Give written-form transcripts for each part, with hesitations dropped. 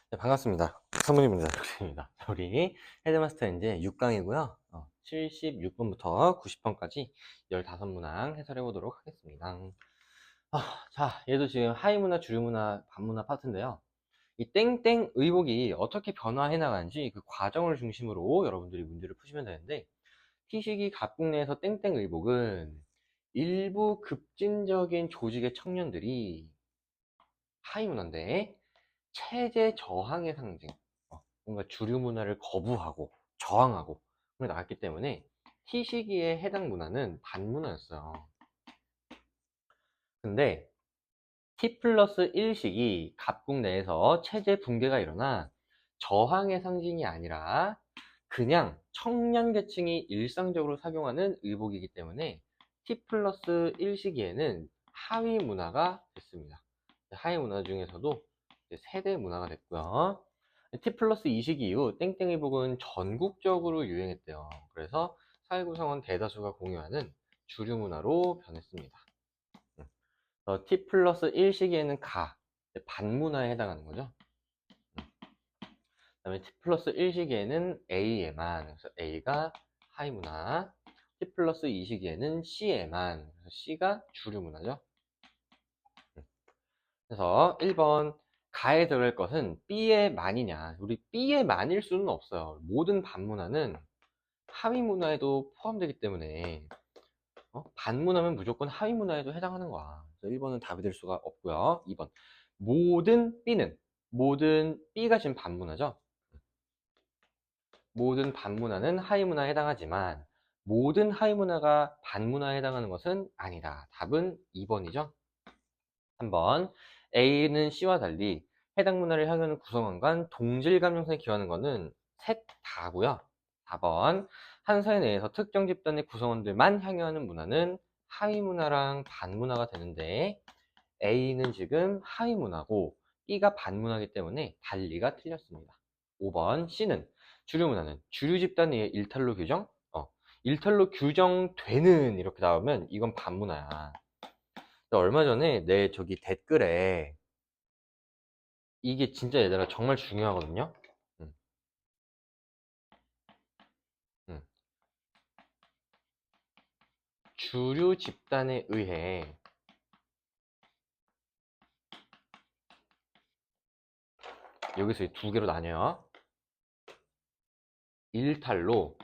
네, 반갑습니다. 선물입니다. 드립니다. 우리 헤드마스터 이제 6강이고요. 76번부터 90번까지 15문항 해설해 보도록 하겠습니다. 자, 얘도 지금 하위문화, 주류문화, 반문화 파트인데요. 이 땡땡 의복이 어떻게 변화해 나가는지 그 과정을 중심으로 여러분들이 문제를 푸시면 되는데, T시기 갑국 내에서 땡땡 의복은 일부 급진적인 조직의 청년들이 하위문화인데 체제 저항의 상징, 뭔가 주류 문화를 거부하고 저항하고 그게 나왔기 때문에 T 시기에 해당 문화는 반문화였어요. 근데 T 플러스 1시기 갑국 내에서 체제 붕괴가 일어나 저항의 상징이 아니라 그냥 청년 계층이 일상적으로 착용하는 의복이기 때문에 T 플러스 1시기에는 하위 문화가 됐습니다. 하위 문화 중에서도 세대 문화가 됐고요. T 플러스 2시기 이후 땡땡 의복은 전국적으로 유행했대요. 그래서 사회 구성원 대다수가 공유하는 주류 문화로 변했습니다. T 플러스 1시기에는 반문화에 해당하는 거죠. 그 다음에 T 플러스 1시기에는 A에만, 그래서 A가 하위문화. T 플러스 2시기에는 C에만, 그래서 C가 주류문화죠. 그래서 1번 가에 들어갈 것은 B의 만이냐. 우리 B의 만일 수는 없어요. 모든 반문화는 하위문화에도 포함되기 때문에 반문하면 무조건 하위문화에도 해당하는 거야. 그래서 1번은 답이 될 수가 없고요. 2번 모든 B가 지금 반문화죠. 모든 반문화는 하위문화에 해당하지만 모든 하위문화가 반문화에 해당하는 것은 아니다. 답은 2번이죠. 3번 A는 C와 달리 해당 문화를 향유하는 구성원 간 동질 감정성에 기여하는 것은 셋 다고요. 4번 한 사회 내에서 특정 집단의 구성원들만 향유하는 문화는 하위문화랑 반문화가 되는데 A는 지금 하위문화고 B가 반문화이기 때문에 달리가 틀렸습니다. 5번 C는 주류문화는 주류 집단의 일탈로 규정? 일탈로 규정되는 이렇게 나오면 이건 반문화야. 얼마 전에 내 저기 댓글에 이게 진짜 얘들아 정말 중요하거든요. 음, 음. 주류 집단에 의해 여기서 두 개로 나뉘어요. 일탈로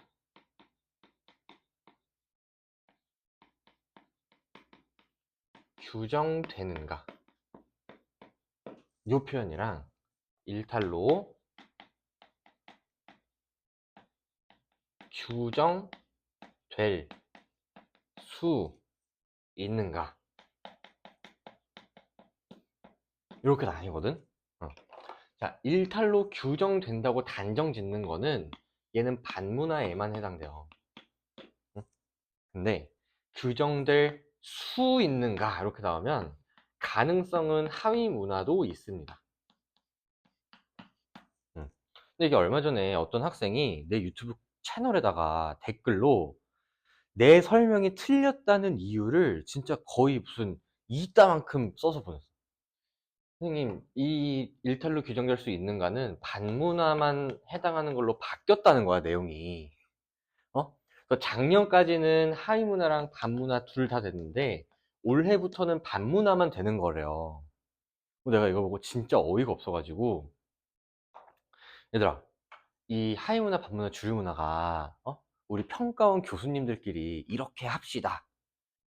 규정되는가 이 표현이랑 일탈로 규정될 수 있는가 이렇게 나뉘거든. 자, 일탈로 규정된다고 단정 짓는 거는 얘는 반문화에만 해당돼요. 근데 규정될 수 있는가 이렇게 나오면 가능성은 하위 문화도 있습니다. 근데 이게 얼마 전에 어떤 학생이 내 유튜브 채널에다가 댓글로 내 설명이 틀렸다는 이유를 진짜 거의 무슨 이따만큼 써서 보냈어. 선생님, 이 일탈로 규정될 수 있는가는 반문화만 해당하는 걸로 바뀌었다는 거야, 내용이. 그래서 작년까지는 하위문화랑 반문화 둘 다 됐는데 올해부터는 반문화만 되는 거래요. 내가 이거 보고 진짜 어이가 없어가지고, 얘들아, 이 하위문화, 반문화, 주류문화가 우리 평가원 교수님들끼리 이렇게 합시다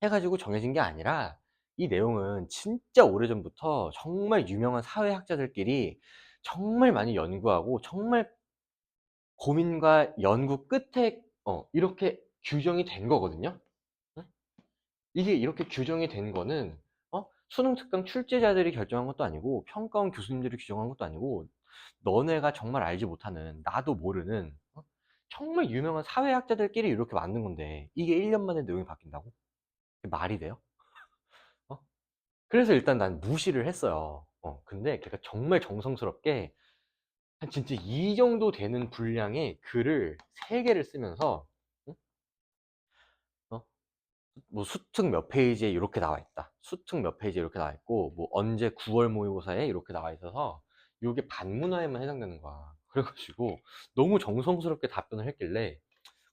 해가지고 정해진 게 아니라 이 내용은 진짜 오래전부터 정말 유명한 사회학자들끼리 정말 많이 연구하고 정말 고민과 연구 끝에 이렇게 규정이 된 거거든요. 응? 이게 이렇게 규정이 된 거는 수능 특강 출제자들이 결정한 것도 아니고 평가원 교수님들이 규정한 것도 아니고 너네가 정말 알지 못하는 나도 모르는 정말 유명한 사회학자들끼리 이렇게 만든 건데 이게 1년 만에 내용이 바뀐다고? 말이 돼요? 어? 그래서 일단 난 무시를 했어요. 근데 걔가 정말 정성스럽게 한 진짜 이 정도 되는 분량의 글을 3개를 쓰면서 응? 어? 뭐 수특 몇 페이지에 이렇게 나와 있다. 수특 몇 페이지에 이렇게 나와 있고 뭐 언제 9월 모의고사에 이렇게 나와 있어서 요게 반문화에만 해당되는 거야. 그래가지고 너무 정성스럽게 답변을 했길래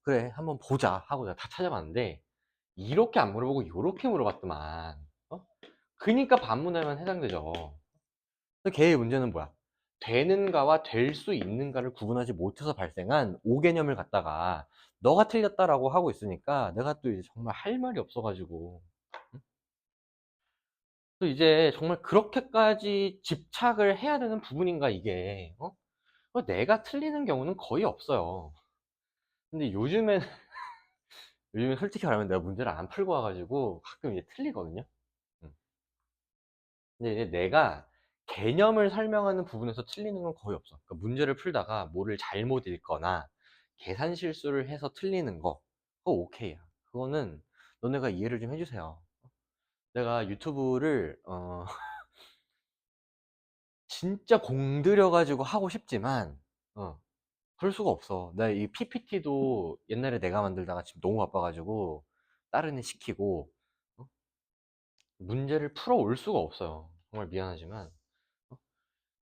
그래 한번 보자 하고 내가 다 찾아봤는데 이렇게 안 물어보고 요렇게 물어봤더만. 그니까 반문화에만 해당되죠. 근데 걔의 문제는 뭐야? 되는가와 될 수 있는가를 구분하지 못해서 발생한 오개념을 갖다가 너가 틀렸다라고 하고 있으니까 내가 또 이제 정말 할 말이 없어가지고 또 이제 정말 그렇게까지 집착을 해야 되는 부분인가 이게. 내가 틀리는 경우는 거의 없어요. 근데 요즘에 솔직히 말하면 내가 문제를 안 풀고 와가지고 가끔 이제 틀리거든요. 음. 근데 이제 내가 개념을 설명하는 부분에서 틀리는 건 거의 없어. 그러니까 문제를 풀다가 뭐를 잘못 읽거나 계산 실수를 해서 틀리는 거, 그거 오케이야. 그거는 너네가 이해를 좀 해주세요. 내가 유튜브를 진짜 공들여가지고 하고 싶지만 그럴 수가 없어. 나 이 PPT도 옛날에 내가 만들다가 지금 너무 바빠가지고 다른 애 시키고 어? 문제를 풀어 올 수가 없어요. 정말 미안하지만.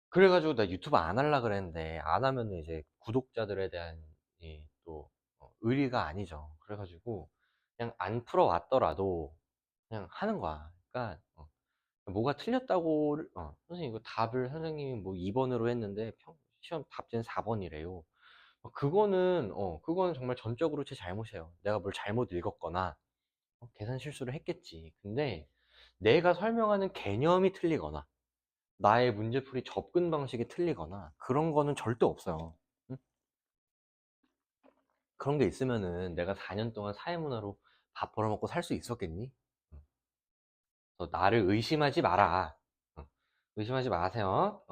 그래가지고 나 유튜브 안 할라 그랬는데 안 하면 이제 구독자들에 대한 또 의리가 아니죠. 그래가지고 그냥 안 풀어 왔더라도 그냥 하는 거야. 그러니까 뭐가 틀렸다고 선생님 이거 답을 선생님이 뭐 2번으로 했는데 시험 답지는 4번이래요. 그거는 정말 전적으로 제 잘못이에요. 내가 뭘 잘못 읽었거나 계산 실수를 했겠지. 근데 내가 설명하는 개념이 틀리거나 나의 문제풀이 접근 방식이 틀리거나 그런 거는 절대 없어요. 응? 그런 게 있으면은 내가 4년 동안 사회문화로 밥 벌어먹고 살 수 있었겠니? 응. 그래서 나를 의심하지 마라. 의심하지 마세요.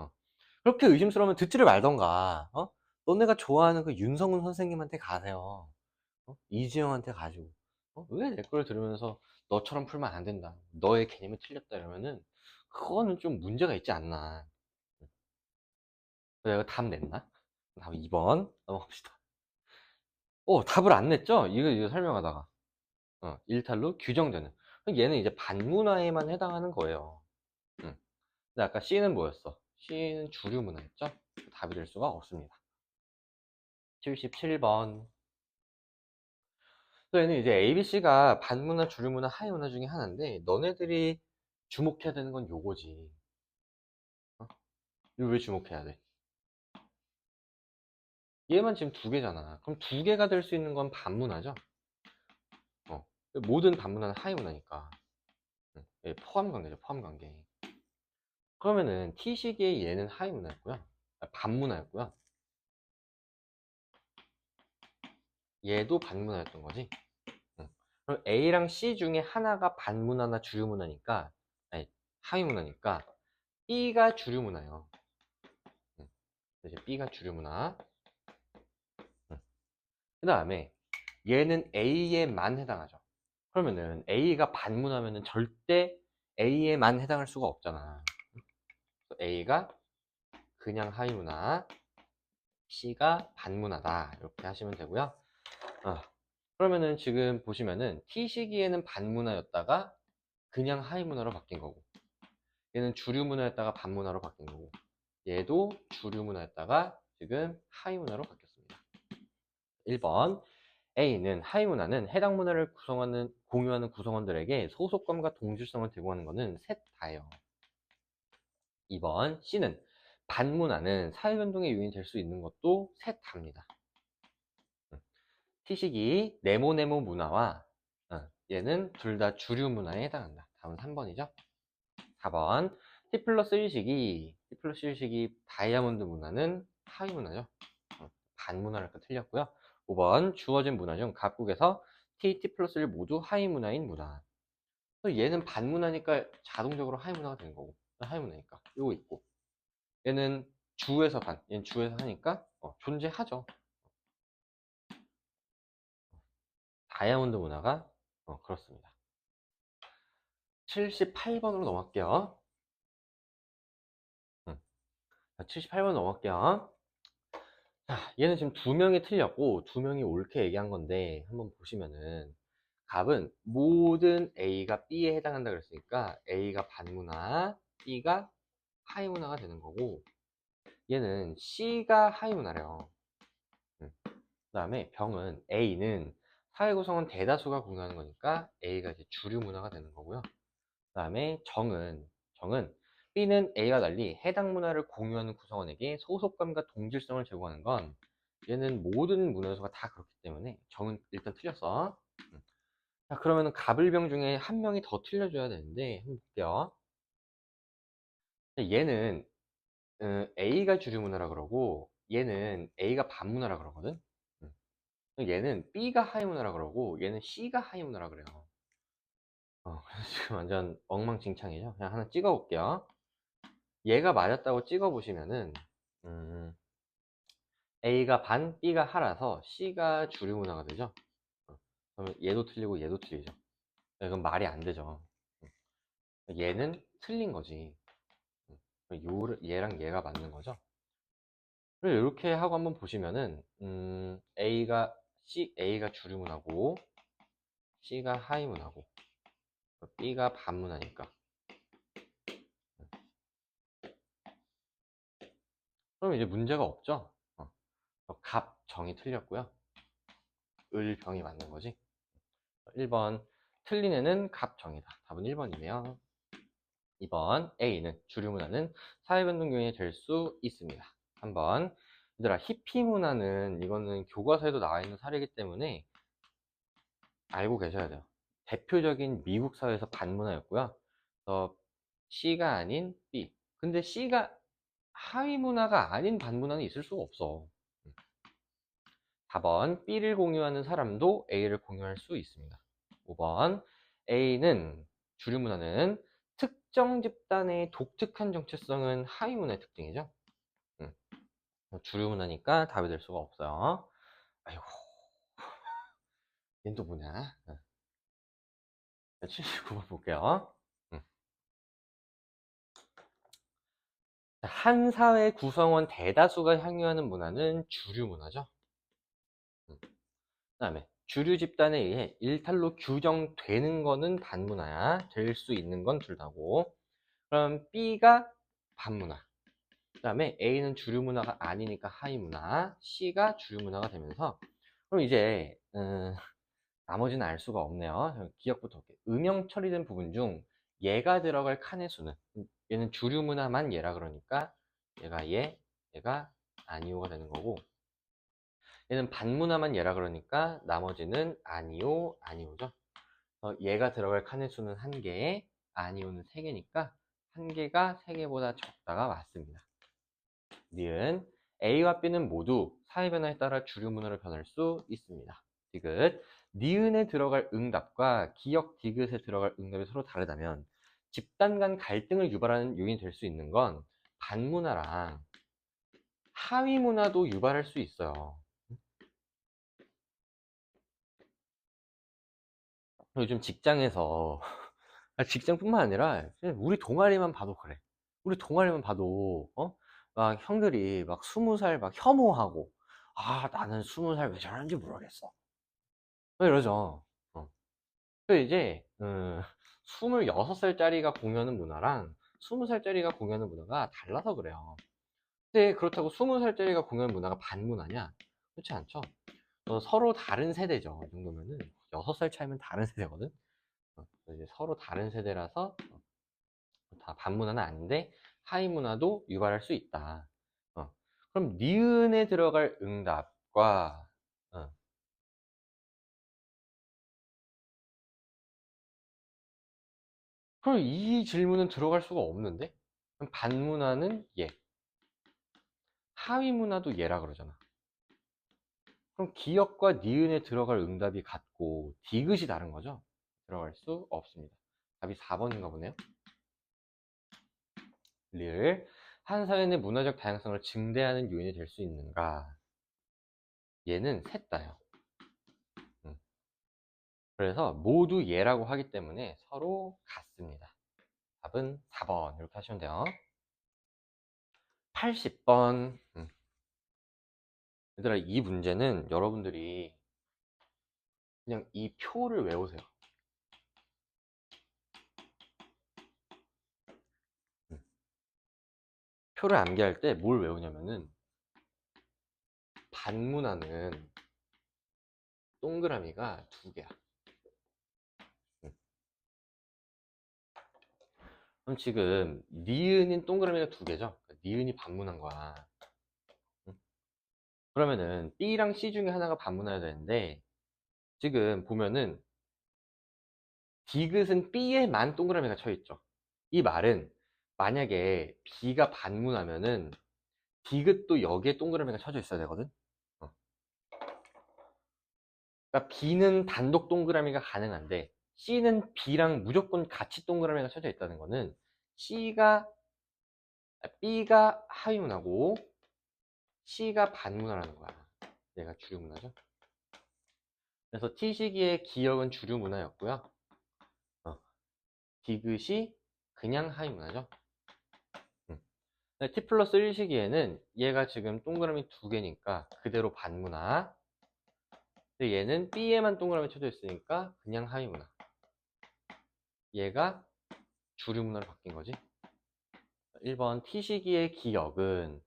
그렇게 의심스러우면 듣지를 말던가. 너네가 좋아하는 그 윤성훈 선생님한테 가세요. 이지영한테 가지고. 왜 내 걸 들으면서 너처럼 풀면 안 된다. 너의 개념이 틀렸다 이러면은 그거는 좀 문제가 있지 않나. 내가 답 냈나? 답 2번 넘어갑시다. 답을 안 냈죠? 이거 설명하다가. 일탈로 규정되는. 얘는 이제 반문화에만 해당하는 거예요. 응. 근데 아까 C는 뭐였어? C는 주류문화였죠? 답이 될 수가 없습니다. 77번. 얘는 이제 ABC가 반문화, 주류문화, 하위문화 중에 하나인데 너네들이 주목해야 되는 건 요거지. 이거 왜 주목해야 돼? 얘만 지금 두 개잖아. 그럼 두 개가 될 수 있는 건 반문화죠? 모든 반문화는 하위문화니까. 예, 포함관계죠, 포함관계. 그러면은 T시기의 얘는 하위문화였고요. 반문화였고요. 얘도 반문화였던 거지. 그럼 A랑 C 중에 하나가 반문화나 주류문화니까, 아니, 하위문화니까 B가 주류문화예요. 이제 B가 주류문화. 그 다음에 얘는 A에만 해당하죠. 그러면은 A가 반문화면은 절대 A에만 해당할 수가 없잖아. A가 그냥 하위문화, C가 반문화다. 이렇게 하시면 되고요. 그러면은 지금 보시면은 T 시기에는 반문화였다가 그냥 하위문화로 바뀐 거고, 얘는 주류문화였다가 반문화로 바뀐 거고, 얘도 주류문화였다가 지금 하위문화로 바뀌었습니다. 1번 A는 하위문화는 해당 문화를 공유하는 구성원들에게 소속감과 동질성을 제공하는 것은 셋 다예요. 2번 C는 반문화는 사회변동의 요인이 될 수 있는 것도 셋 다입니다. T식이 네모네모 문화와 얘는 둘 다 주류 문화에 해당한다. 다음은 3번이죠. 4번 T 플러스 1식이 다이아몬드 문화는 하위 문화죠. 반문화랄까 틀렸고요. 5번 주어진 문화 중 각국에서 T 플러스 1 모두 하위 문화인 문화. 얘는 반문화니까 자동적으로 하위 문화가 되는 거고, 하위 문화니까 이거 있고, 얘는 얘는 주에서 하니까 존재하죠. 다이아몬드 문화가 그렇습니다. 78번으로 넘어갈게요. 78번 넘어갈게요. 자, 얘는 지금 두 명이 틀렸고 두 명이 옳게 얘기한 건데 한번 보시면은 답은 모든 A가 B에 해당한다 그랬으니까 A가 반문화, B가 하위문화가 되는 거고, 얘는 C가 하위 문화래요. 그 다음에 병은 A는 사회 구성원 대다수가 공유하는 거니까 A가 이제 주류 문화가 되는 거고요. 그 다음에 정은 B는 A와 달리 해당 문화를 공유하는 구성원에게 소속감과 동질성을 제공하는 건 얘는 모든 문화 요소가 다 그렇기 때문에 정은 일단 틀렸어. 자, 그러면은 갑을병 중에 한 명이 더 틀려줘야 되는데 한번 볼게요. 얘는 A가 주류 문화라 그러고 얘는 A가 반문화라 그러거든. 얘는 B가 하위 문화라 그러고 얘는 C가 하위 문화라 그래요. 그래서 지금 완전 엉망진창이죠. 그냥 하나 찍어 볼게요. 얘가 맞았다고 찍어 보시면은 A가 반, B가 하라서 C가 주류 문화가 되죠. 그러면 얘도 틀리고 얘도 틀리죠. 이건 말이 안 되죠. 얘는 틀린 거지. 얘랑 얘가 맞는 거죠. 이렇게 하고 한번 보시면은 A가 주류 문화고 C가 하위 문화고 B가 반문화니까. 그럼 이제 문제가 없죠. 갑 정이 틀렸고요. 을 병이 맞는 거지. 1번 틀린 애는 갑 정이다. 답은 1번이네요. 2번 A는 주류 문화는 사회변동 요인이 될 수 있습니다. 3번 얘들아 히피 문화는 이거는 교과서에도 나와 있는 사례이기 때문에 알고 계셔야 돼요. 대표적인 미국 사회에서 반문화였고요. C가 아닌 B. 근데 C가 하위 문화가 아닌 반문화는 있을 수가 없어. 4번 B를 공유하는 사람도 A를 공유할 수 있습니다. 5번 A는 주류 문화는 특정 집단의 독특한 정체성은 하위 문화의 특징이죠. 주류 문화니까 답이 될 수가 없어요. 아이고, 얘는 또 뭐냐? 79번 볼게요. 한 사회 구성원 대다수가 향유하는 문화는 주류 문화죠. 그다음에 주류 집단에 의해 일탈로 규정되는 거는 반문화야. 될 수 있는 건 둘 다고. 그럼 B가 반문화. 그다음에 A는 주류 문화가 아니니까 하위 문화. C가 주류 문화가 되면서 그럼 이제 나머지는 알 수가 없네요. 기억부터 볼게요. 음영 처리된 부분 중 얘가 들어갈 칸의 수는 얘는 주류 문화만 얘라 그러니까 얘가 얘가 아니오가 되는 거고 얘는 반문화만 얘라 그러니까 나머지는 아니오, 아니오죠. 얘가 들어갈 칸의 수는 1개, 아니오는 3개니까 1개가 3개보다 적다가 맞습니다. 니은 A와 B는 모두 사회 변화에 따라 주류 문화로 변할 수 있습니다. 디귿 니은에 들어갈 응답과 기역 디귿에 들어갈 응답이 서로 다르다면 집단 간 갈등을 유발하는 요인이 될 수 있는 건 반문화랑 하위 문화도 유발할 수 있어요. 요즘 직장에서 직장뿐만 아니라 그냥 우리 동아리만 봐도 그래. 우리 동아리만 봐도 막 형들이 막 20살 막 혐오하고 나는 20살 왜 저러는지 모르겠어. 막 이러죠. 그 이제 26살짜리가 공유하는 문화랑 20살짜리가 공유하는 문화가 달라서 그래요. 근데 그렇다고 20살짜리가 공유하는 문화가 반문화냐? 그렇지 않죠. 서로 다른 세대죠. 이 정도면은 6살 차이면 다른 세대거든. 이제 서로 다른 세대라서 다 반문화는 아닌데 하위 문화도 유발할 수 있다. 그럼 니은에 들어갈 응답과 그럼 이 질문은 들어갈 수가 없는데? 그럼 반문화는 얘, 하위 문화도 얘라 그러잖아. 그럼 기역과 니은에 들어갈 응답이 같고 디귿이 다른 거죠? 들어갈 수 없습니다. 답이 4번인가 보네요. 를 한 사회 내 문화적 다양성을 증대하는 요인이 될 수 있는가? 얘는 셋 다요. 그래서 모두 얘라고 하기 때문에 서로 같습니다. 답은 4번 이렇게 하시면 돼요. 80번 얘들아 이 문제는 여러분들이 그냥 이 표를 외우세요. 표를 암기할 때 뭘 외우냐면은 반문하는 동그라미가 두 개야. 응. 그럼 지금 니은인 동그라미가 두 개죠? 그러니까 니은이 반문한 거야. 응? 그러면은 B랑 C 중에 하나가 반문해야 되는데 지금 보면은 디귿은 B에만 동그라미가 쳐 있죠. 이 말은 만약에 B가 반문하면은 디귿도 여기에 동그라미가 쳐져 있어야 되거든. 어. 그러니까 B는 단독 동그라미가 가능한데 C는 B랑 무조건 같이 동그라미가 쳐져 있다는 거는 B가 하위문하고 C가 반문하라는 거야. 얘가 주류문화죠. 그래서 T시기의 기역은 주류문화였고요. 디귿이 그냥 하위문화죠. T 플러스 1 시기에는 얘가 지금 동그라미 두 개니까 그대로 반문화. 근데 얘는 B에만 동그라미 쳐져 있으니까 그냥 하위문화. 얘가 주류문화로 바뀐 거지. 1번 T시기의 기역은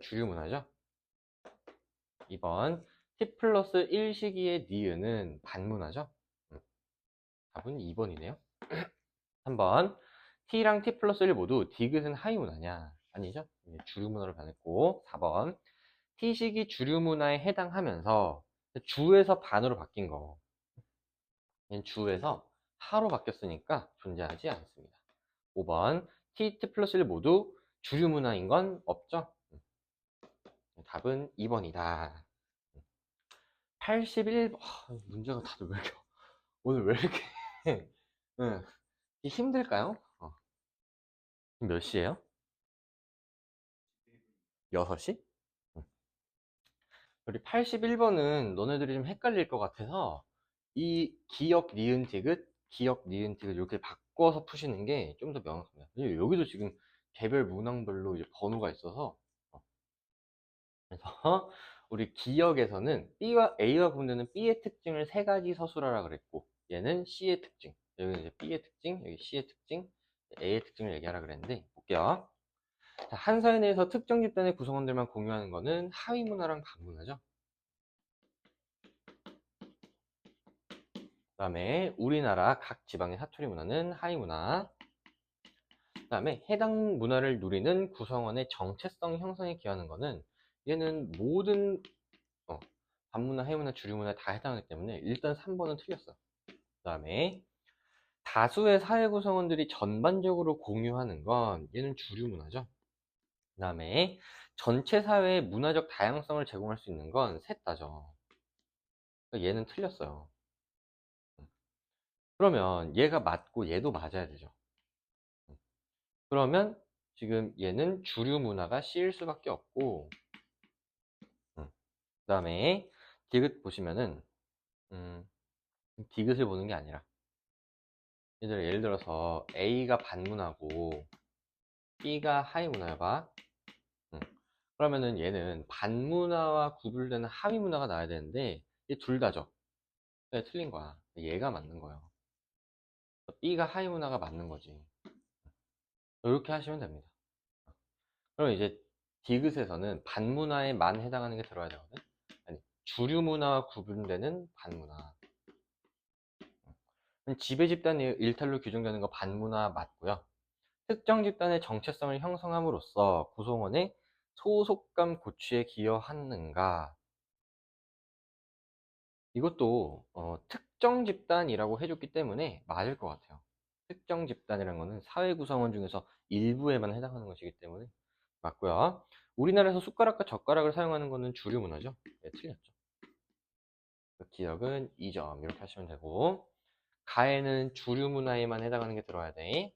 주류문화죠. 2번 T 플러스 1 시기의 니은은 반문화죠. 답은 2번이네요. 3번 T랑 T 플러스 1 모두 디귿은 하위문화냐? 아니죠. 주류문화로 변했고 4번 T식이 주류문화에 해당하면서 주에서 반으로 바뀐 거. 얘는 주에서 하로 바뀌었으니까 존재하지 않습니다. 5번 T, T 플러스 1 모두 주류문화인 건 없죠. 답은 2번이다. 81번 문제가 다들 왜 이렇게 오늘 왜 이렇게 응, 힘들까요? 몇 시에요? 6시? 우리 81번은 너네들이 좀 헷갈릴 것 같아서 이 기역, 니은, 디귿 이렇게 바꿔서 푸시는 게 좀 더 명확합니다. 왜냐면 여기도 지금 개별 문항별로 이제 번호가 있어서 그래서 우리 기역에서는 B와 A와 구분되는 B의 특징을 세 가지 서술하라 그랬고 얘는 C의 특징, 여기는 이제 B의 특징, 여기 C의 특징, A의 특징을 얘기하라 그랬는데 볼게요. 자, 한 사회 내에서 특정 집단의 구성원들만 공유하는 거는 하위 문화랑 반문화죠. 그 다음에 우리나라 각 지방의 사투리 문화는 하위 문화. 그 다음에 해당 문화를 누리는 구성원의 정체성 형성에 기여하는 거는 얘는 모든 반문화, 하위문화, 주류문화에 다 해당하기 때문에 일단 3번은 틀렸어. 그 다음에 다수의 사회 구성원들이 전반적으로 공유하는 건 얘는 주류문화죠. 그 다음에 전체 사회의 문화적 다양성을 제공할 수 있는 건 셋 다죠. 그러니까 얘는 틀렸어요. 그러면 얘가 맞고 얘도 맞아야 되죠. 그러면 지금 얘는 주류 문화가 C일 수밖에 없고, 그 다음에 디귿 보시면은 디귿을 보는 게 아니라 예를 들어서 A가 반문하고 B가 하위문화야 봐. 그러면은 얘는 반문화와 구분되는 하위문화가 나와야 되는데 얘 둘 다죠. 그게 틀린 거야. 얘가 맞는 거예요. B가 하위문화가 맞는 거지. 이렇게 하시면 됩니다. 그럼 이제 디귿에서는 반문화에만 해당하는 게 들어야 되거든. 아니, 주류 문화와 구분되는 반문화. 지배 집단의 일탈로 규정되는 거 반문화 맞고요. 특정 집단의 정체성을 형성함으로써 구성원의 소속감 고취에 기여하는가. 이것도 특정 집단이라고 해줬기 때문에 맞을 것 같아요. 특정 집단이라는 거는 사회 구성원 중에서 일부에만 해당하는 것이기 때문에 맞고요. 우리나라에서 숟가락과 젓가락을 사용하는 것은 주류 문화죠. 네, 틀렸죠. 기억은 2점 이렇게 하시면 되고 가에는 주류 문화에만 해당하는 게 들어야 돼.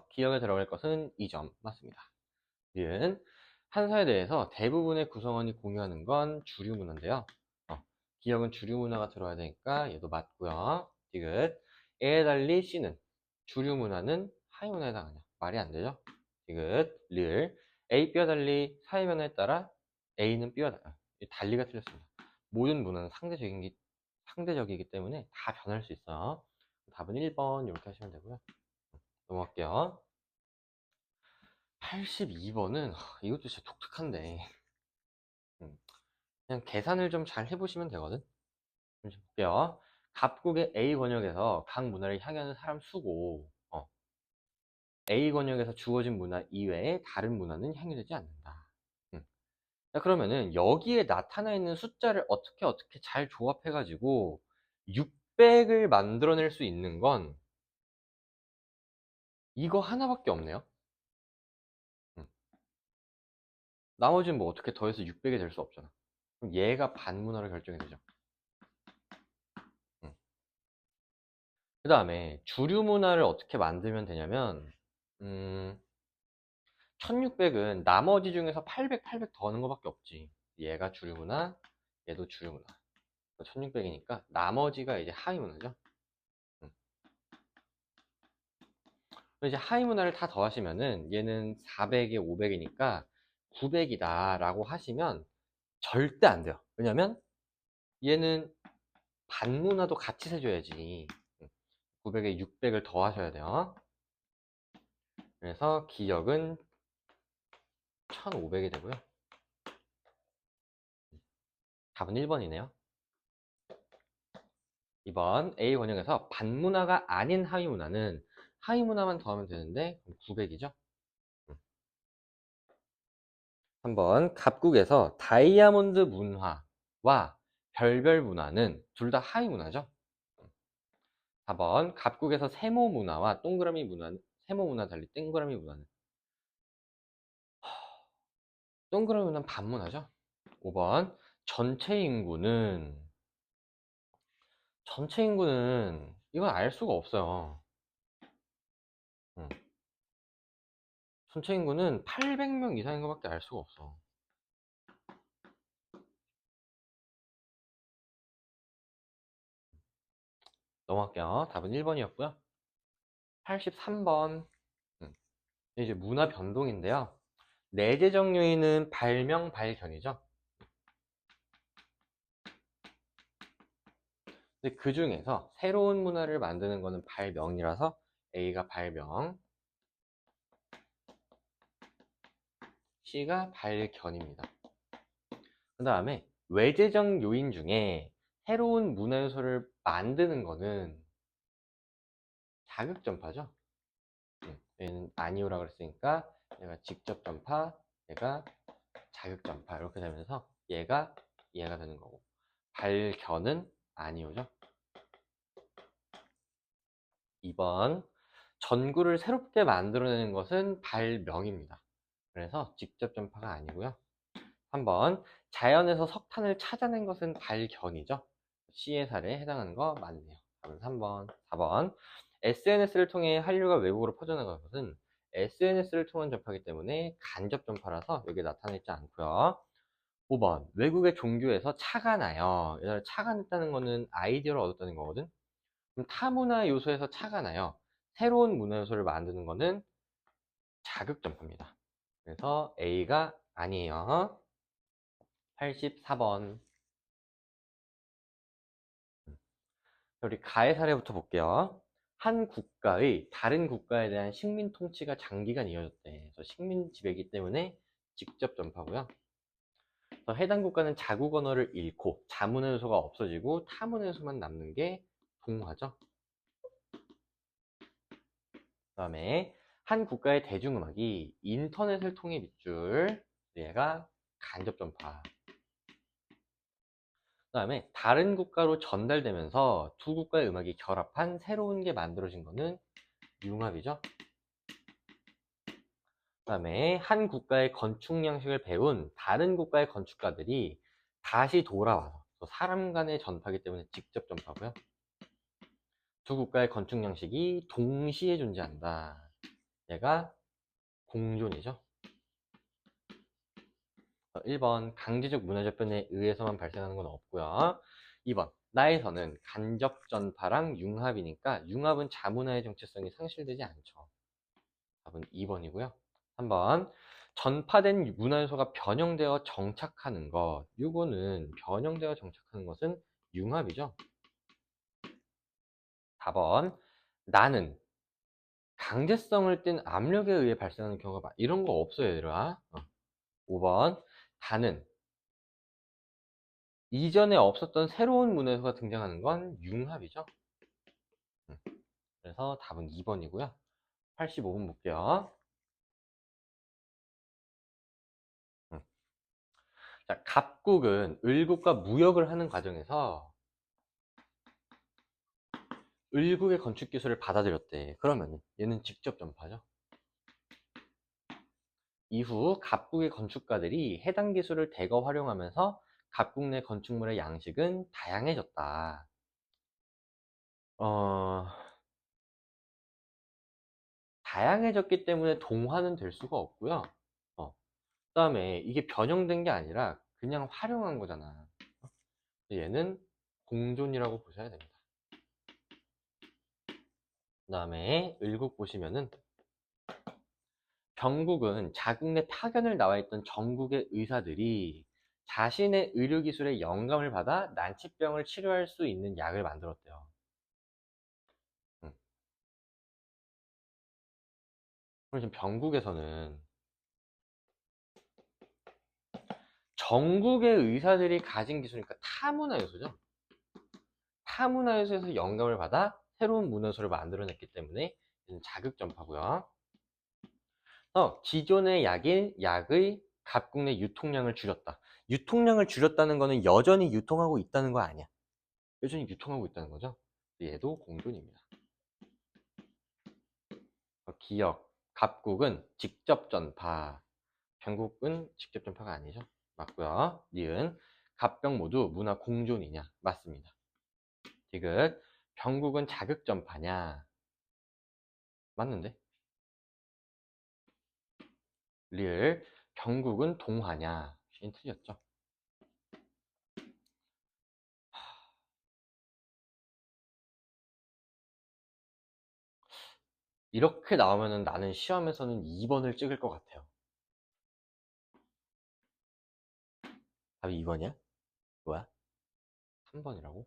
기억에 들어갈 것은 2점 맞습니다. 니은 한 사회에 대해서 대부분의 구성원이 공유하는 건 주류 문화인데요. 기억은 주류 문화가 들어야 되니까 얘도 맞고요. 디귿 A에 달리 C는 주류 문화는 하위 문화에 해당하냐? 말이 안 되죠. 디귿 리을 A, B와 달리 사회 변화에 따라 A는 B와 달리가 틀렸습니다. 모든 문화는 상대적이기 때문에 다 변할 수 있어요. 답은 1번 이렇게 하시면 되고요. 넘어갈게요. 82번은 이것도 진짜 독특한데 그냥 계산을 좀 잘 해보시면 되거든. 좀 볼게요. 갑국의 A 권역에서 각 문화를 향유하는 사람 수고 A 권역에서 주어진 문화 이외에 다른 문화는 향유되지 않는다. 자, 그러면은 여기에 나타나 있는 숫자를 어떻게 잘 조합해 가지고 600을 만들어낼 수 있는 건 이거 하나밖에 없네요. 음. 나머지는 뭐 어떻게 더해서 600이 될 수 없잖아. 그럼 얘가 반문화를 결정이 되죠. 그 다음에 주류 문화를 어떻게 만들면 되냐면 1600은 나머지 중에서 800, 800 더하는 것밖에 없지. 얘가 주류 문화, 얘도 주류 문화. 1600이니까 나머지가 이제 하위 문화죠. 이제 하위 문화를 다 더하시면은 얘는 400에 500이니까 900이다 라고 하시면 절대 안 돼요. 왜냐면 얘는 반문화도 같이 세줘야지. 900에 600을 더하셔야 돼요. 그래서 기역은 1500이 되고요. 답은 1번이네요. 2번 A 원형에서 반문화가 아닌 하위 문화는 하위 문화만 더하면 되는데 900이죠. 3번 갑국에서 다이아몬드 문화와 별별 문화는 둘 다 하위 문화죠. 4번 갑국에서 세모 문화와 동그라미 문화는 세모 문화 달리 동그라미 문화는 동그라미 문화는 반문화죠. 5번 전체 인구는 이건 알 수가 없어요. 전체 인구는 800명 이상인 것밖에 알 수가 없어. 넘어갈게요. 답은 1번이었고요. 83번 이제 문화 변동인데요. 내재적 요인은 발명, 발견이죠. 근데 그 중에서 새로운 문화를 만드는 거는 발명이라서 A가 발명, C가 발견입니다. 그 다음에 외재적 요인 중에 새로운 문화 요소를 만드는 거는 자극 전파죠. 얘는 아니오라 그랬으니까 얘가 직접 전파, 얘가 자극 전파 이렇게 되면서 얘가 되는 거고 발견은 아니오죠. 2번 전구를 새롭게 만들어내는 것은 발명입니다. 그래서 직접 전파가 아니고요. 3번 자연에서 석탄을 찾아낸 것은 발견이죠. C의 사례에 해당하는 거 맞네요. 답은 3번. 4번 SNS를 통해 한류가 외국으로 퍼져나간 것은 SNS를 통한 전파이기 때문에 간접 전파라서 여기에 나타나 있지 않고요. 5번 외국의 종교에서 차가 나요. 얘들아, 차가 났다는 거는 아이디어를 얻었다는 거거든. 그럼 타문화 요소에서 차가 나요. 새로운 문화 요소를 만드는 거는 자극 전파입니다. 그래서 A가 아니에요. 84번. 우리 가해 사례부터 볼게요. 한 국가의 다른 국가에 대한 식민 통치가 장기간 이어졌대. 그래서 식민 지배이기 때문에 직접 전파고요. 그래서 해당 국가는 자국 언어를 잃고 자문화 요소가 없어지고 타문화 요소만 남는 게 동화죠. 그다음에 한 국가의 대중음악이 인터넷을 통해 밑줄, 얘가 간접 전파. 그다음에 다른 국가로 전달되면서 두 국가의 음악이 결합한 새로운 게 만들어진 거는 융합이죠. 그다음에 한 국가의 건축 양식을 배운 다른 국가의 건축가들이 다시 돌아와서 사람 간의 전파기 때문에 직접 전파고요. 두 국가의 건축 양식이 동시에 존재한다. 얘가 공존이죠. 1번 강제적 문화재편에 의해서만 발생하는 건 없고요. 2번 나에서는 간접 전파랑 융합이니까 융합은 자문화의 정체성이 상실되지 않죠. 답은 2번이고요. 3번 전파된 문화요소가 변형되어 정착하는 것, 요거는 변형되어 정착하는 것은 융합이죠. 4번 나는 강제성을 띤 압력에 의해 발생하는 경우가 이런 거 없어요, 얘들아. 5번. 다는 이전에 없었던 새로운 문해소가 등장하는 건 융합이죠. 그래서 답은 2번이고요. 85분 볼게요. 자, 갑국은 을국과 무역을 하는 과정에서 을국의 건축 기술을 받아들였대. 그러면 얘는 직접 전파죠. 이후 갑국의 건축가들이 해당 기술을 대거 활용하면서 갑국 내 건축물의 양식은 다양해졌다. 어, 다양해졌기 때문에 동화는 될 수가 없고요. 그다음에 이게 변형된 게 아니라 그냥 활용한 거잖아. 얘는 공존이라고 보셔야 됩니다. 그다음에 을국 보시면은 병국은 자국 내 파견을 나와 있던 전국의 의사들이 자신의 의료기술에 영감을 받아 난치병을 치료할 수 있는 약을 만들었대요. 음. 그럼 지금 병국에서는 전국의 의사들이 가진 기술이니까 타문화 요소죠. 타문화 요소에서 영감을 받아 새로운 문화소를 만들어냈기 때문에 자극전파고요. 기존의 약의 갑국 내 유통량을 줄였다. 유통량을 줄였다는 거는 여전히 유통하고 있다는 거 아니야. 여전히 유통하고 있다는 거죠. 얘도 공존입니다. 기역, 갑국은 직접 전파, 병국은 직접 전파가 아니죠. 맞고요. 니은, 갑병 모두 문화 공존이냐? 맞습니다. 디귿, 병국은 자극 전파냐? 맞는데? 리을, 병국은 동화냐? 신 틀렸죠. 이렇게 나오면은 나는 시험에서는 2번을 찍을 것 같아요. 답이 2번이야? 뭐야? 3번이라고?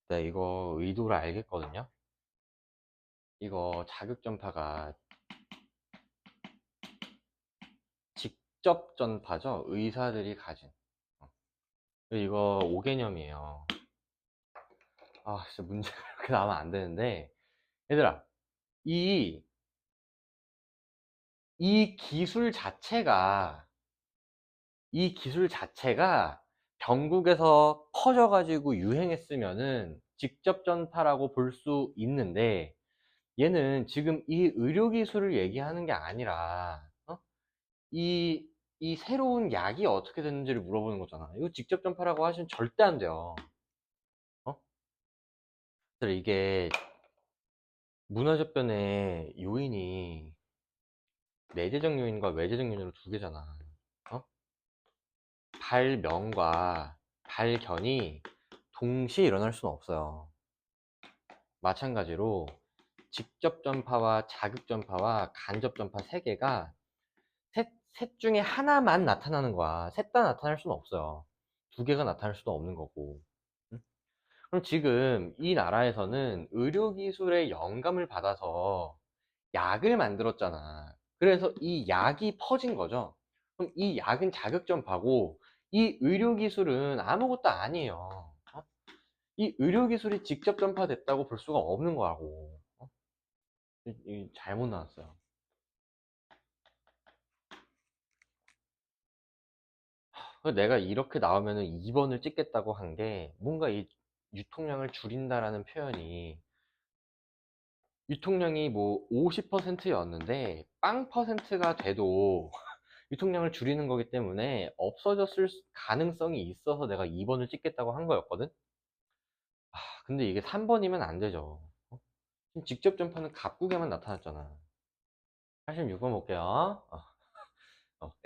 내가 이거 의도를 알겠거든요. 이거 자극 전파가 직접 전파죠. 의사들이 가진. 이거 5개념이에요. 아, 진짜 문제가 이렇게 나오면 안 되는데. 얘들아, 이, 이 기술 자체가, 이 기술 자체가 병국에서 퍼져가지고 유행했으면은 직접 전파라고 볼 수 있는데, 얘는 지금 이 의료기술을 얘기하는 게 아니라, 이, 이 새로운 약이 어떻게 됐는지를 물어보는 거잖아. 이거 직접 전파라고 하시면 절대 안 돼요. 어? 그래서 이게 문화적변의 요인이 내재적 요인과 외재적 요인으로 두 개잖아. 어? 발명과 발견이 동시에 일어날 수는 없어요. 마찬가지로 직접 전파와 자극 전파와 간접 전파 세 개가 셋 중에 하나만 나타나는 거야. 셋 다 나타날 수는 없어요. 두 개가 나타날 수도 없는 거고. 응? 그럼 지금 이 나라에서는 의료기술의 영감을 받아서 약을 만들었잖아. 그래서 이 약이 퍼진 거죠. 그럼 이 약은 자극전파고 이 의료기술은 아무것도 아니에요. 이 의료기술이 직접 전파됐다고 볼 수가 없는 거라고. 잘못 나왔어요. 내가 이렇게 나오면은 2번을 찍겠다고 한 게 뭔가 이 유통량을 줄인다라는 표현이 유통량이 뭐 50%였는데 빵 퍼센트가 돼도 유통량을 줄이는 거기 때문에 없어졌을 가능성이 있어서 내가 2번을 찍겠다고 한 거였거든. 근데 이게 3번이면 안 되죠. 지금 직접 전파는 갑국에만 나타났잖아. 86번 볼게요.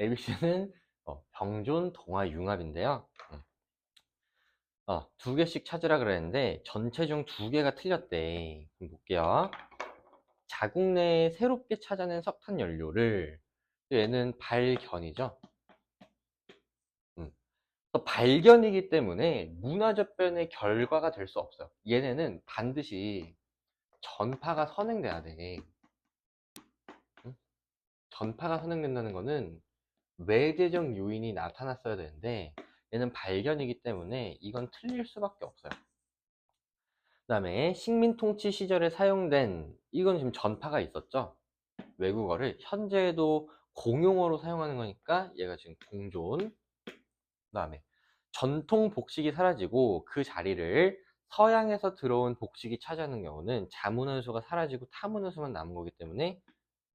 ABC는 병존, 동화, 융합인데요. 두 개씩 찾으라 그랬는데 전체 중 두 개가 틀렸대. 그럼 볼게요. 자국 내에 새롭게 찾아낸 석탄 연료를, 얘는 발견이죠. 또 발견이기 때문에 문화적 변의 결과가 될 수 없어요. 얘네는 반드시 전파가 선행돼야 돼. 응? 전파가 선행된다는 거는 외재적 요인이 나타났어야 되는데, 얘는 발견이기 때문에 이건 틀릴 수밖에 없어요. 그 다음에 식민 통치 시절에 사용된, 이건 지금 전파가 있었죠. 외국어를 현재에도 공용어로 사용하는 거니까 얘가 지금 공존. 그 다음에 전통 복식이 사라지고 그 자리를 서양에서 들어온 복식이 차지하는 경우는 자문원수가 사라지고 타문원수만 남은 거기 때문에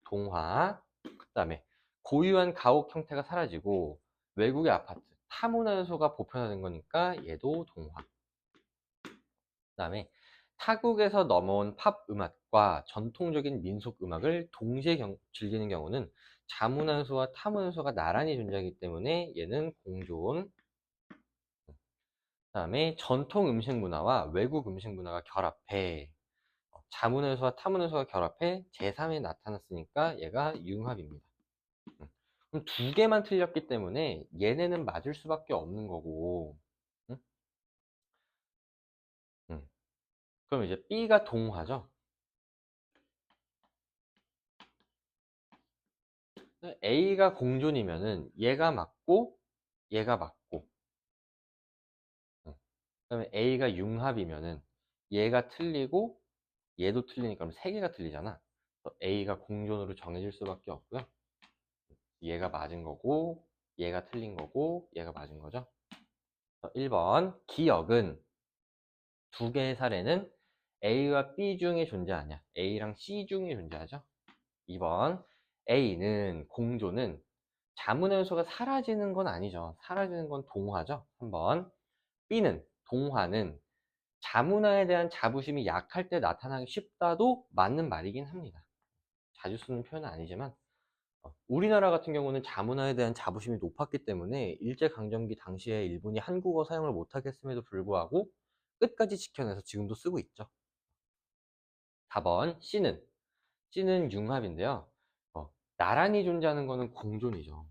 동화. 그 다음에 고유한 가옥 형태가 사라지고 외국의 아파트, 타문원수가 보편화된 거니까 얘도 동화. 그 다음에 타국에서 넘어온 팝 음악과 전통적인 민속 음악을 동시에 즐기는 경우는 자문환수와 타문환수가 나란히 존재하기 때문에 얘는 공존. 그 다음에 전통 음식 문화와 외국 음식 문화가 결합해 자문환수와 타문환수가 결합해 제3에 나타났으니까 얘가 융합입니다. 그럼 두 개만 틀렸기 때문에 얘네는 맞을 수밖에 없는 거고. 응? 응. 그럼 이제 B가 동화죠. A가 공존이면은 얘가 맞고 얘가 맞고, 그다음에 A가 융합이면은 얘가 틀리고 얘도 틀리니까 그럼 세 개가 틀리잖아. 그래서 A가 공존으로 정해질 수밖에 없고요. 얘가 맞은 거고 얘가 틀린 거고 얘가 맞은 거죠. 1번 기억은 두 개의 사례는 A와 B 중에 존재하냐, A랑 C 중에 존재하죠. 2번 A는 공존은 자문연수가 사라지는 건 아니죠. 사라지는 건 동화죠. 3번 B는 동화는 자문화에 대한 자부심이 약할 때 나타나기 쉽다도 맞는 말이긴 합니다. 자주 쓰는 표현은 아니지만 우리나라 같은 경우는 자문화에 대한 자부심이 높았기 때문에 일제강점기 당시에 일본이 한국어 사용을 못하게 했음에도 불구하고 끝까지 지켜내서 지금도 쓰고 있죠. 4번 C는 융합인데요. 나란히 존재하는 거는 공존이죠.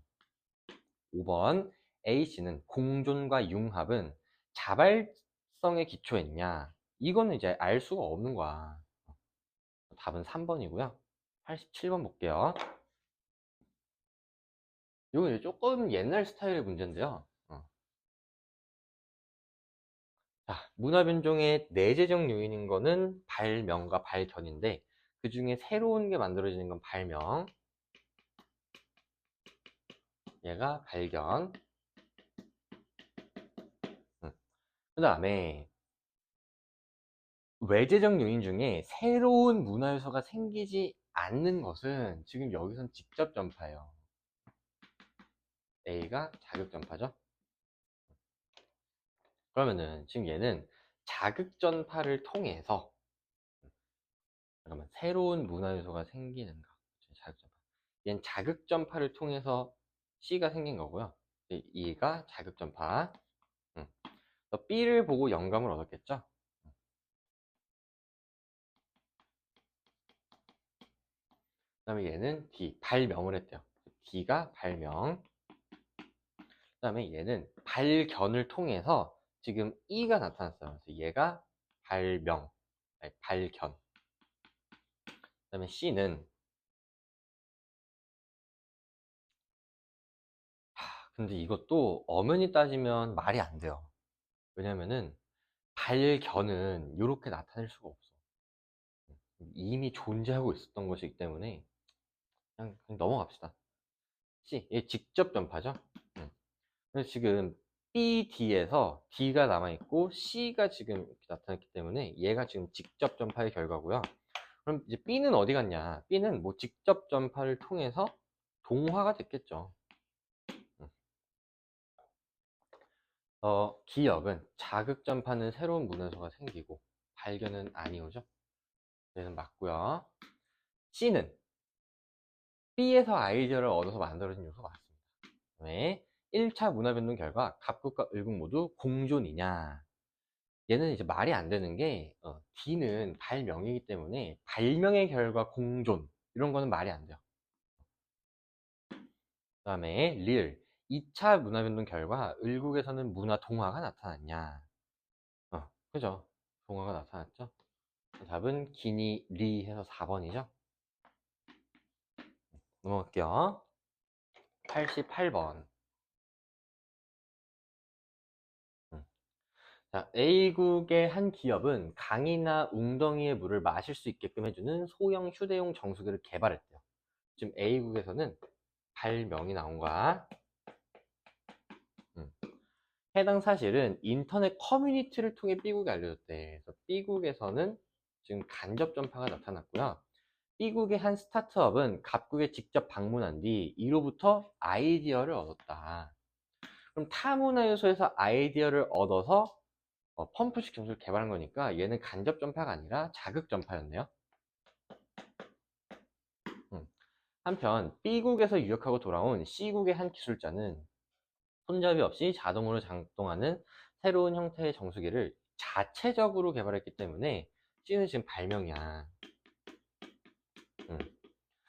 5번 A씨는 공존과 융합은 자발성에 기초했냐, 이거는 이제 알 수가 없는 거야. 답은 3번이고요 87번 볼게요. 이건 조금 옛날 스타일의 문제인데요. 자, 문화 변종의 내재적 요인인 거는 발명과 발견인데 그 중에 새로운 게 만들어지는 건 발명, 얘가 발견. 그 다음에 외재적 요인 중에 새로운 문화 요소가 생기지 않는 것은 지금 여기선 직접 전파예요. A가 자극 전파죠. 그러면은 지금 얘는 자극 전파를 통해서, 잠깐만, 새로운 문화 요소가 생기는가, 자극 전파. 얘는 자극 전파를 통해서 C가 생긴 거고요. E가 자극 전파. B를 보고 영감을 얻었겠죠. 그 다음에 얘는 D, 발명을 했대요. D가 발명. 그 다음에 얘는 발견을 통해서 지금 E가 나타났어요. 그래서 얘가 발명, 아니, 발견. 그 다음에 C는, 근데 이것도 엄연히 따지면 말이 안 돼요. 왜냐면은 발견은 이렇게 나타낼 수가 없어. 이미 존재하고 있었던 것이기 때문에 그냥 넘어갑시다. C, 얘 직접 전파죠. 그래서 지금 B, D에서 D가 남아있고 C가 지금 이렇게 나타났기 때문에 얘가 지금 직접 전파의 결과고요. 그럼 이제 B는 어디 갔냐? B는 뭐 직접 전파를 통해서 동화가 됐겠죠. 기억은 자극 전파는 새로운 문헌서가 생기고 발견은 아니오죠. 얘는 맞고요. C는 B에서 아이디어를 얻어서 만들어진 요소가 맞습니다. 그다음에 1차 문화 변동 결과 갑국과 을국 모두 공존이냐? 얘는 이제 말이 안 되는 게 D는 발명이기 때문에 발명의 결과 공존 이런 거는 말이 안 돼요. 그 다음에 리을 2차 문화변동 결과 을국에서는 문화 동화가 나타났냐. 그죠? 동화가 나타났죠. 답은 기니 리 해서 4번이죠. 넘어갈게요. 88번. 자, A국의 한 기업은 강이나 웅덩이의 물을 마실 수 있게끔 해주는 소형 휴대용 정수기를 개발했대요. 지금 A국에서는 발명이 나온 거야. 음. 해당 사실은 인터넷 커뮤니티를 통해 B국에 알려졌대. 그래서 B국에서는 지금 간접 전파가 나타났고요. B국의 한 스타트업은 갑국에 직접 방문한 뒤 이로부터 아이디어를 얻었다. 그럼 타문화 요소에서 아이디어를 얻어서 펌프식 정수를 개발한 거니까 얘는 간접 전파가 아니라 자극 전파였네요. 한편 B국에서 유학하고 돌아온 C국의 한 기술자는 손잡이 없이 자동으로 작동하는 새로운 형태의 정수기를 자체적으로 개발했기 때문에 C는 지금 발명이야.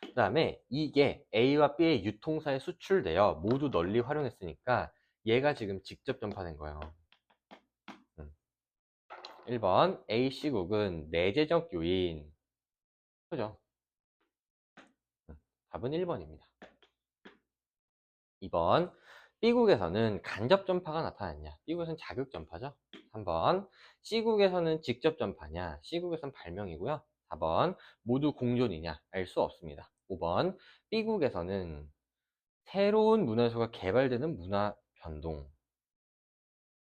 그 다음에 이게 A와 B의 유통사에 수출되어 모두 널리 활용했으니까 얘가 지금 직접 전파된 거예요. 1번 A, C국은 내재적 요인. 그죠? 답은 1번입니다. 2번 B국에서는 간접 전파가 나타났냐. B국에서는 자극 전파죠. 3번 C국에서는 직접 전파냐. C국에서는 발명이고요. 4번 모두 공존이냐. 알 수 없습니다. 5번 B국에서는 새로운 문화 요소가 개발되는 문화 변동.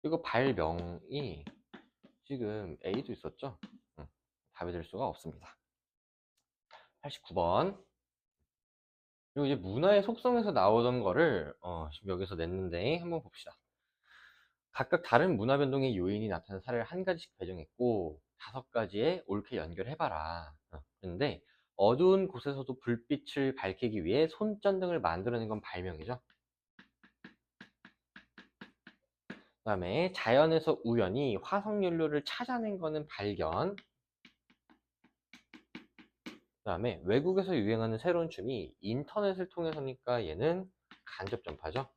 이거 발명이 지금 A도 있었죠. 답이 될 수가 없습니다. 89번. 그리고 이제 문화의 속성에서 나오던 거를 지금 여기서 냈는데 한번 봅시다. 각각 다른 문화 변동의 요인이 나타난 사례를 한 가지씩 배정했고 5가지에 옳게 연결해봐라. 그런데 어두운 곳에서도 불빛을 밝히기 위해 손전등을 만들어낸 건 발명이죠. 그 다음에 자연에서 우연히 화석연료를 찾아낸 거는 발견. 그 다음에 외국에서 유행하는 새로운 춤이 인터넷을 통해서니까 얘는 간접 전파죠.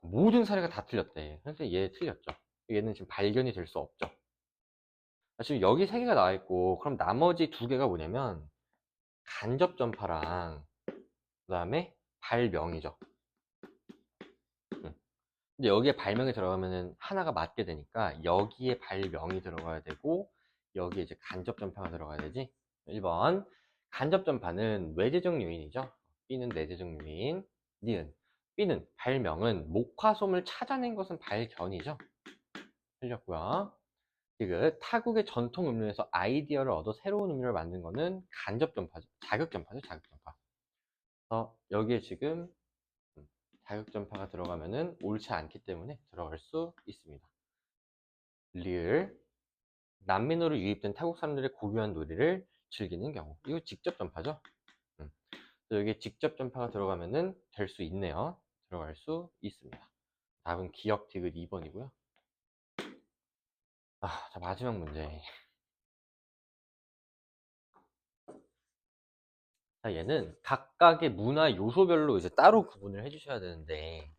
모든 사례가 다 틀렸대. 그래서 얘 틀렸죠. 얘는 지금 발견이 될 수 없죠. 지금 여기 3개가 나와 있고 그럼 나머지 2개가 뭐냐면 간접 전파랑 그 다음에 발명이죠. 근데 여기에 발명이 들어가면은 하나가 맞게 되니까 여기에 발명이 들어가야 되고 여기에 이제 간접 전파가 들어가야 되지. 1번 간접 전파는 외재적 요인이죠. B는 내재적 요인. 니은 B는 발명은 목화솜을 찾아낸 것은 발견이죠. 틀렸고요. 그 타국의 전통 음료에서 아이디어를 얻어 새로운 음료를 만든 거는 간접 전파죠. 자극 전파죠. 자극 전파. 여기에 지금 자극 전파가 들어가면은 옳지 않기 때문에 들어갈 수 있습니다. 리을 난민으로 유입된 타국 사람들의 고유한 놀이를 즐기는 경우. 이거 직접 전파죠. 여기에 직접 전파가 들어가면은 될 수 있네요. 들어갈 수 있습니다. 답은 기억 디귿 2번이고요. 자, 마지막 문제. 자, 얘는 각각의 문화 요소별로 이제 따로 구분을 해주셔야 되는데,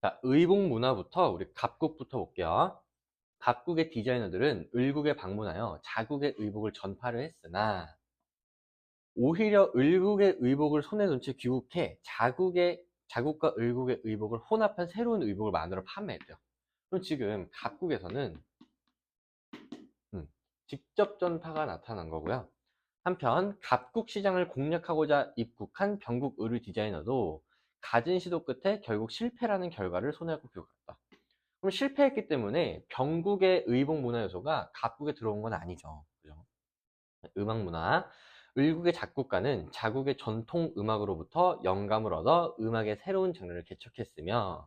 자, 의복 문화부터 우리 갑국부터 볼게요. 갑국의 디자이너들은 을국에 방문하여 자국의 의복을 전파를 했으나 오히려 을국의 의복을 손에 넣은 채 귀국해 자국과 을국의 의복을 혼합한 새로운 의복을 만들어 판매했대요. 그럼 지금 갑국에서는 직접 전파가 나타난 거고요. 한편 갑국 시장을 공략하고자 입국한 병국 의류 디자이너도 갖은 시도 끝에 결국 실패라는 결과를 손해하고 귀국했다. 그럼 실패했기 때문에 병국의 의복 문화 요소가 갑국에 들어온 건 아니죠. 그죠? 음악 문화. 을국의 작곡가는 자국의 전통 음악으로부터 영감을 얻어 음악의 새로운 장르를 개척했으며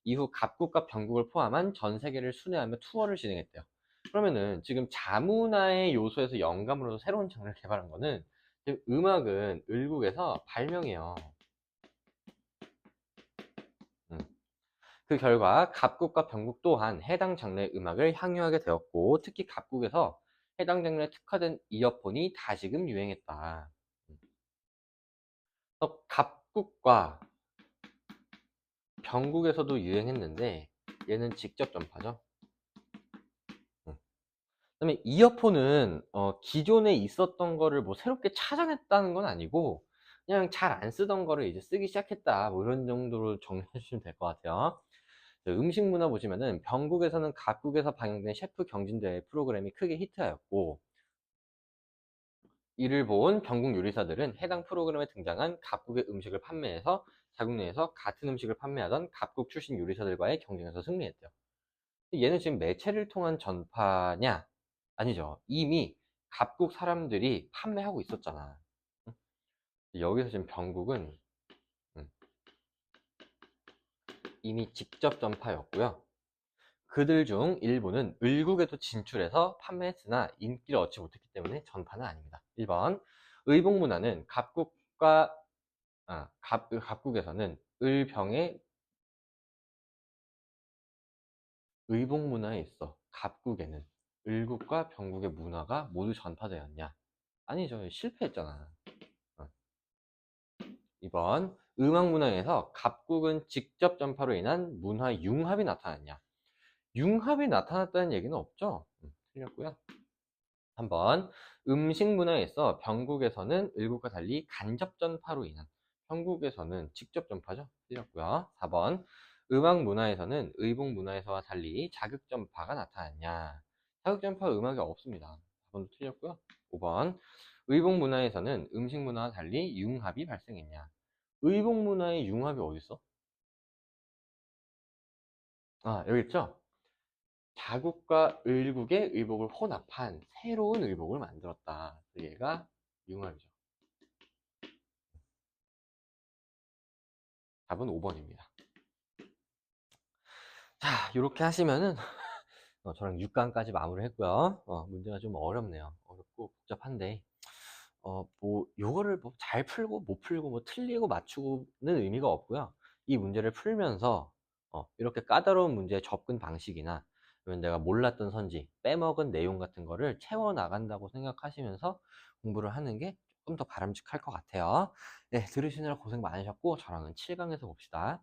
이후 갑국과 병국을 포함한 전 세계를 순회하며 투어를 진행했대요. 그러면은 지금 자문화의 요소에서 영감을 얻어 새로운 장르를 개발한 거는 지금 음악은 을국에서 발명이에요. 그 결과 갑국과 병국 또한 해당 장르의 음악을 향유하게 되었고, 특히 갑국에서 해당 장르에 특화된 이어폰이 다시금 유행했다. 갑국과 병국에서도 유행했는데 얘는 직접 전파죠. 그다음에 이어폰은 기존에 있었던 거를 뭐 새롭게 찾아냈다는 건 아니고 그냥 잘 안 쓰던 거를 이제 쓰기 시작했다, 뭐 이런 정도로 정리해 주시면 될 것 같아요. 음식 문화 보시면은 병국에서는 각국에서 방영된 셰프 경진대회 프로그램이 크게 히트하였고, 이를 본 병국 요리사들은 해당 프로그램에 등장한 각국의 음식을 판매해서 자국 내에서 같은 음식을 판매하던 각국 출신 요리사들과의 경쟁에서 승리했대요. 얘는 지금 매체를 통한 전파냐? 아니죠. 이미 각국 사람들이 판매하고 있었잖아. 응? 여기서 지금 병국은 음, 이미 직접 전파였고요. 그들 중 일부는 을국에도 진출해서 판매했으나 인기를 얻지 못했기 때문에 전파는 아닙니다. 1번, 의복문화는 갑국에서는 을병의 의복문화에 있어 갑국에는 을국과 병국의 문화가 모두 전파되었냐? 아니죠. 실패했잖아. 2번, 음악문화에서 갑국은 직접 전파로 인한 문화 융합이 나타났냐? 융합이 나타났다는 얘기는 없죠. 틀렸고요. 한번, 음식 문화에서 병국에서는 을국과 달리 간접 전파로 인한, 형국에서는 직접 전파죠. 틀렸고요. 4번, 음악 문화에서는 의복 문화에서와 달리 자극 전파가 나타났냐? 자극 전파 음악이 없습니다. 4번도 틀렸고요. 5번, 의복 문화에서는 음식 문화와 달리 융합이 발생했냐? 의복 문화의 융합이 어딨어? 여기 있죠? 자국과 을국의 의복을 혼합한 새로운 의복을 만들었다. 얘가 융합이죠. 답은 5번입니다. 자, 이렇게 하시면은 저랑 6강까지 마무리했고요. 문제가 좀 어렵네요. 어렵고 복잡한데 뭐 요거를 뭐 잘 풀고 못 풀고 뭐 틀리고 맞추고는 의미가 없고요. 이 문제를 풀면서 이렇게 까다로운 문제의 접근 방식이나 아니면 내가 몰랐던 선지, 빼먹은 내용 같은 거를 채워 나간다고 생각하시면서 공부를 하는 게 조금 더 바람직할 것 같아요. 네, 들으시느라 고생 많으셨고 저랑은 7강에서 봅시다.